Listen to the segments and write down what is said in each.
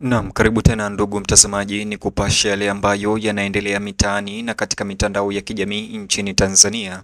Naam, karibu tena ndugu mtazamaji, ni kupasha yale ambayo yanaendelea mitaani na katika mitandao ya kijamii nchini Tanzania.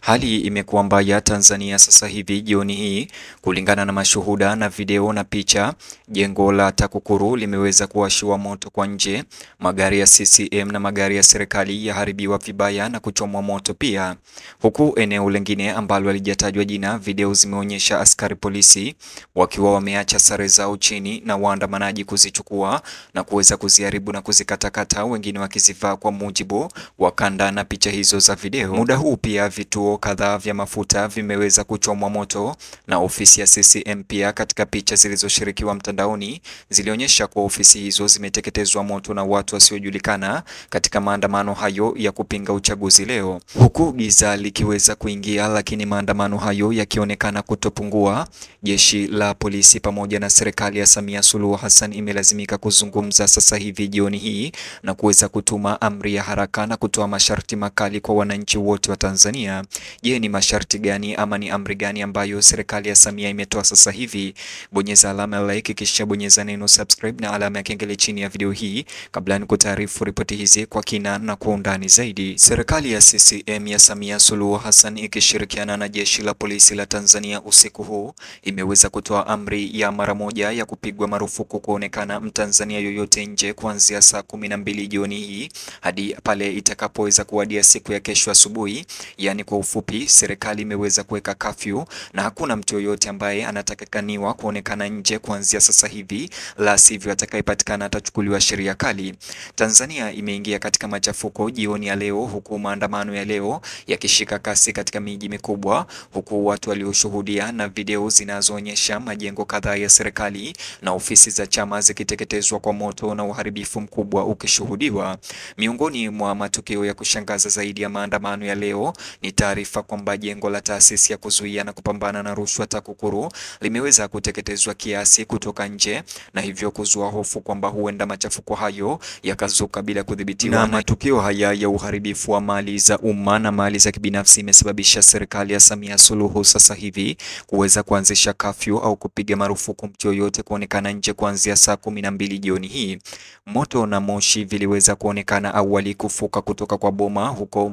Hali imekuwa mbaya Tanzania sasa hivi jioni hii, kulingana na mashuhuda na video na picha. Jengo la TAKUKURU limeweza kuwashiwa moto kwa nje, magari ya CCM na magari ya serikali yaharibiwa vibaya na kuchomwa moto pia, huku eneo lingine ambalo halijatajwa jina, video zimeonyesha askari polisi wakiwa wameacha sare zao chini na waandamanaji kuzichukua na kuweza kuziharibu na kuzikatakata, wengine wakizivaa kwa mujibu wa kanda na picha hizo za video. Muda huu pia vituo kadhaa vya mafuta vimeweza kuchomwa moto na ofisi ya CCM pia. Katika picha zilizoshirikiwa mtandaoni zilionyesha kuwa ofisi hizo zimeteketezwa moto na watu wasiojulikana katika maandamano hayo ya kupinga uchaguzi leo, huku giza likiweza kuingia, lakini maandamano hayo yakionekana kutopungua. Jeshi la polisi pamoja na serikali ya Samia Suluhu Hassan imelazimika kuzungumza sasa hivi jioni hii na kuweza kutuma amri ya haraka na kutoa masharti makali kwa wananchi wote wa Tanzania. Je, ni masharti gani ama ni amri gani ambayo serikali ya Samia imetoa sasa hivi? Bonyeza alama ya like kisha bonyeza neno subscribe na alama ya kengele chini ya video hii kabla ni kutaarifu ripoti hizi kwa kina na kwa undani zaidi. Serikali ya CCM ya Samia Suluhu Hassan ikishirikiana na jeshi la polisi la Tanzania usiku huu imeweza kutoa amri ya mara moja ya kupigwa marufuku kuonekana Mtanzania yoyote nje kuanzia saa 12 jioni hii hadi pale itakapoweza kuwadia siku ya kesho asubuhi. Yani kwa ufupi, serikali imeweza kuweka kafyu na hakuna mtu yoyote ambaye anatakikaniwa kuonekana nje kuanzia sasa hivi, la sivyo atakayepatikana atachukuliwa sheria kali. Tanzania imeingia katika machafuko jioni ya leo, huku maandamano ya leo yakishika kasi katika miji mikubwa, huku watu walioshuhudia na video zinazoonyesha majengo kadhaa ya serikali na ofisi za chama zikiteketezwa kwa moto na uharibifu mkubwa ukishuhudiwa. Miongoni mwa matukio ya kushangaza zaidi ya maandamano ya leo ni taarifa kwamba jengo la taasisi ya kuzuia na kupambana na rushwa TAKUKURU limeweza kuteketezwa kiasi kutoka nje, na hivyo kuzua hofu kwamba huenda machafuko hayo yakazuka bila kudhibitiwa. Na matukio haya ya uharibifu wa mali za umma na mali za kibinafsi imesababisha serikali ya Samia Suluhu sasa hivi kuweza kuanzisha kafyu au kupiga marufuku mtu yoyote kuonekana nje kuanzia saa 12 jioni hii. Moto na moshi viliweza kuonekana awali kufuka kutoka kwa boma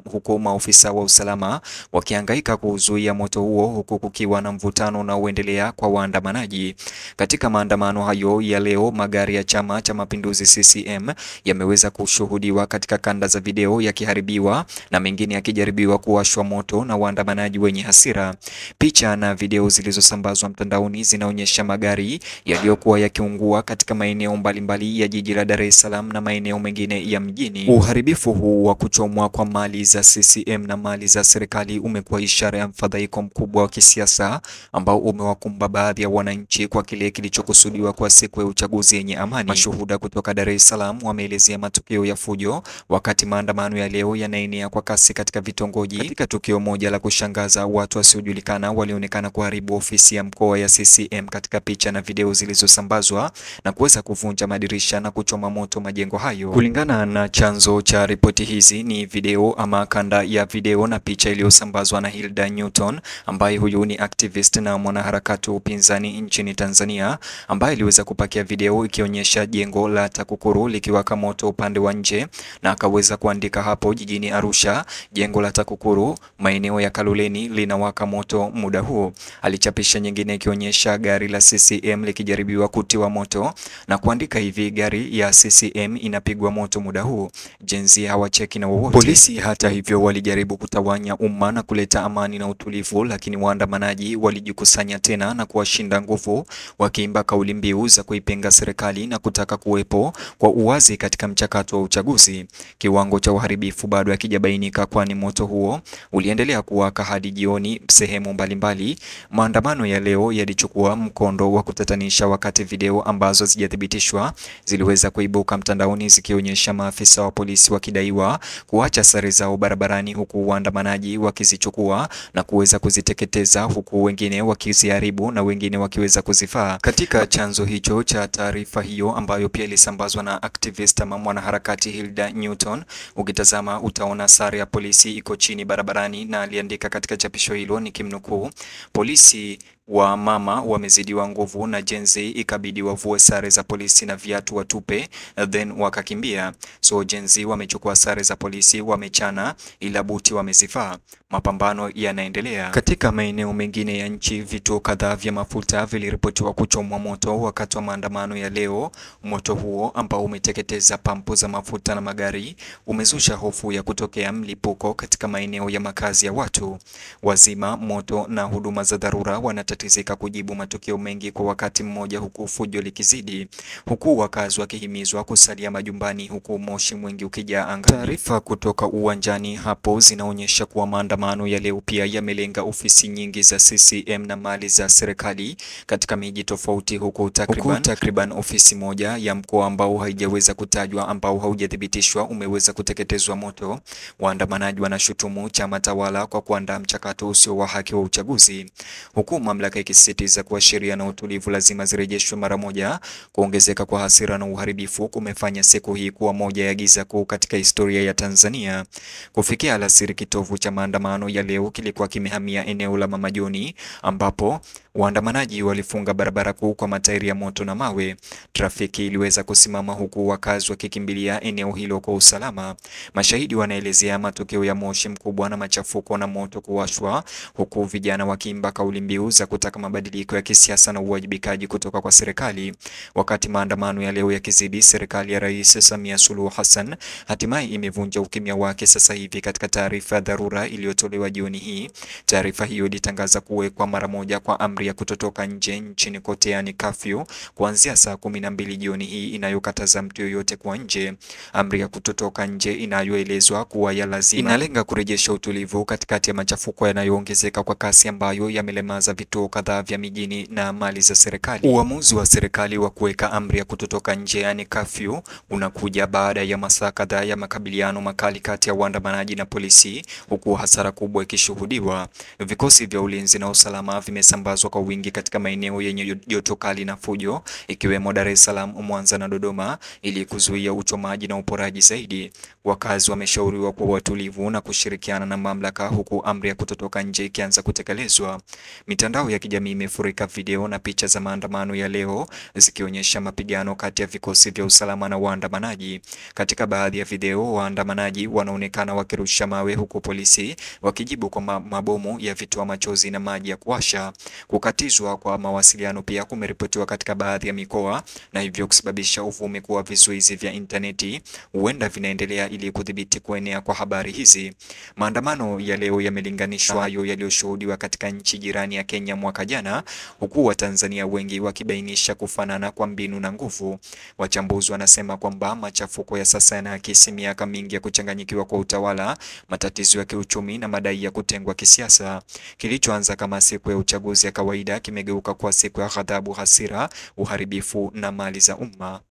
huko maofisa wa usalama wakihangaika kuzuia moto huo, huku kukiwa na mvutano unaoendelea kwa waandamanaji. Katika maandamano hayo ya leo, magari ya Chama cha Mapinduzi CCM yameweza kushuhudiwa katika kanda za video yakiharibiwa na mengine yakijaribiwa kuwashwa moto na waandamanaji wenye hasira. Picha na video zilizosambazwa mtandaoni zinaonyesha magari yaliyokuwa yakiungua katika maeneo mbalimbali ya jiji la Dar es Salaam na maeneo mengine ya mjini. Uharibifu huu wa kuchomwa kwa mali za CCM na mali za serikali umekuwa ishara ya mfadhaiko mkubwa wa kisiasa ambao umewakumba baadhi ya wananchi kwa kile kilichokusudiwa kwa siku ya uchaguzi yenye amani. Mashuhuda kutoka Dar es Salaam wameelezea matukio ya fujo wakati maandamano ya leo yanaenea kwa kasi katika vitongoji. Katika tukio moja la kushangaza, watu wasiojulikana walionekana kuharibu ofisi ya mkoa ya CCM katika picha na video zilizosambazwa na kuweza kuvunja madirisha na kuchoma moto majengo hayo. Kulingana na chanzo cha ripoti hizi, ni video ama kanda ya video na picha iliyosambazwa na Hilda Newton, ambaye huyu ni activist na mwanaharakati wa upinzani nchini Tanzania, ambaye aliweza kupakia video ikionyesha jengo la TAKUKURU likiwaka moto upande wa nje, na akaweza kuandika hapo jijini Arusha, jengo la TAKUKURU maeneo ya Kaloleni linawaka moto muda huu. Alichapisha nyingine ikionyesha gari la CCM likijaribiwa kutiwa moto na kuandika hivi: gari ya CCM inapigwa moto muda huu, jenzi hawacheki na wowote. Polisi hata hivyo walijaribu kutawanya umma na kuleta amani na utulivu, lakini waandamanaji walijikusanya tena na kuwashinda nguvu, wakiimba kauli mbiu za kuipinga serikali na kutaka kuwepo kwa uwazi katika mchakato wa uchaguzi. Kiwango cha uharibifu bado hakijabainika, kwani moto huo uliendelea kuwaka hadi jioni sehemu mbalimbali. Maandamano ya leo yalichukua mkondo wa kutatanisha wakati video ambazo zijathibitishwa ziliweza kuibuka mtandaoni zikionyesha maafisa wa polisi wakidaiwa kuacha sare zao barabarani, huku waandamanaji wakizichukua na kuweza kuziteketeza, huku wengine wakiziharibu na wengine wakiweza kuzifaa. Katika chanzo hicho cha taarifa hiyo ambayo pia ilisambazwa na activist ama mwanaharakati Hilda Newton, ukitazama utaona sare ya polisi iko chini barabarani, na aliandika katika chapisho hilo nikimnukuu: polisi wa mama wamezidiwa nguvu na Gen Z ikabidi wavue sare za polisi na viatu watupe, then wakakimbia. So Gen Z wamechukua sare za polisi wamechana, ila buti wamezivaa. Mapambano yanaendelea katika maeneo mengine ya nchi. Vituo kadhaa vya mafuta viliripotiwa kuchomwa moto wakati wa maandamano ya leo. Moto huo ambao umeteketeza pampu za mafuta na magari umezusha hofu ya kutokea mlipuko katika maeneo ya makazi ya watu. Wazima moto na huduma za dharura wanatatizika kujibu matukio mengi kwa wakati mmoja, huku fujo likizidi, huku wakazi wakihimizwa kusalia majumbani, huku moshi mwingi ukijaa angani. Taarifa kutoka uwanjani hapo zinaonyesha kuwa maandamano ya leo pia yamelenga ofisi nyingi za CCM na mali za serikali katika miji tofauti, huku takriban ofisi moja ya mkoa ambao haijaweza kutajwa, ambao haujathibitishwa, umeweza kuteketezwa moto. Waandamanaji wanashutumu chama tawala kwa kuandaa mchakato usio wa haki wa uchaguzi, huku mamlaka ikisisitiza kuwa sheria na utulivu lazima zirejeshwe mara moja. Kuongezeka kwa hasira na uharibifu kumefanya siku hii kuwa moja ya giza kuu katika historia ya Tanzania. Kufikia alasiri, kitovu cha maandamano ya leo kilikuwa kimehamia eneo la Mama Joni, ambapo waandamanaji walifunga barabara kuu kwa matairi ya moto na mawe. Trafiki iliweza kusimama huku wakazi wakikimbilia eneo hilo kwa usalama. Mashahidi wanaelezea matokeo ya moshi mkubwa na machafuko na moto kuwashwa, huku vijana wakiimba kauli mbiu za kutaka mabadiliko ya kisiasa na uwajibikaji kutoka kwa serikali. Wakati maandamano ya leo yakizidi, serikali ya Rais Samia Suluhu Hassan hatimaye imevunja ukimya wake sasa hivi. Katika taarifa ya dharura iliyotolewa jioni hii, taarifa hiyo ilitangaza kuwekwa mara moja kwa amri ya kutotoka nje nchini kote, yani curfew, kuanzia saa 12 jioni hii, inayokataza mtu yoyote kwa nje. Amri ya kutotoka nje inayoelezwa kuwa ya lazima inalenga kurejesha utulivu katikati ya machafuko yanayoongezeka kwa kasi ambayo yamelemaza vituo kadhaa vya mijini na mali za serikali. Uamuzi wa serikali wa kuweka amri ya kutotoka nje, yani curfew, unakuja baada ya masaa kadhaa ya makabiliano makali kati ya waandamanaji na polisi, huku hasara kubwa ikishuhudiwa. Vikosi vya ulinzi na usalama vimesambazwa kwa wingi katika maeneo yenye joto kali na fujo, ikiwemo Dar es Salaam, Mwanza na Dodoma, ili kuzuia uchomaji na uporaji zaidi. Wakazi wameshauriwa kuwa watulivu na kushirikiana na mamlaka, huku amri ya kutotoka nje ikianza kutekelezwa. Mitandao ya kijamii imefurika video na picha za maandamano ya leo zikionyesha mapigano kati ya vikosi vya usalama na waandamanaji. Katika baadhi ya video, waandamanaji wanaonekana wakirusha mawe, huku polisi wakijibu kwa mabomu ya vitoa machozi na maji ya kuwasha. Kukatizwa kwa mawasiliano pia kumeripotiwa katika baadhi ya mikoa, na hivyo kusababisha uvumi kuwa vizuizi vya interneti huenda vinaendelea ili kudhibiti kuenea kwa habari hizi. Maandamano ya leo yamelinganishwa hayo yaliyoshuhudiwa katika nchi jirani ya Kenya mwaka jana, huku Watanzania wengi wakibainisha kufanana kwa mbinu na nguvu. Wachambuzi wanasema kwamba machafuko ya sasa yanaakisi miaka mingi ya kuchanganyikiwa kwa utawala, matatizo ya kiuchumi na madai ya kutengwa kisiasa. Kilichoanza kama siku ya uchaguzi ya kawaida kimegeuka kwa siku ya ghadhabu, hasira, uharibifu na mali za umma.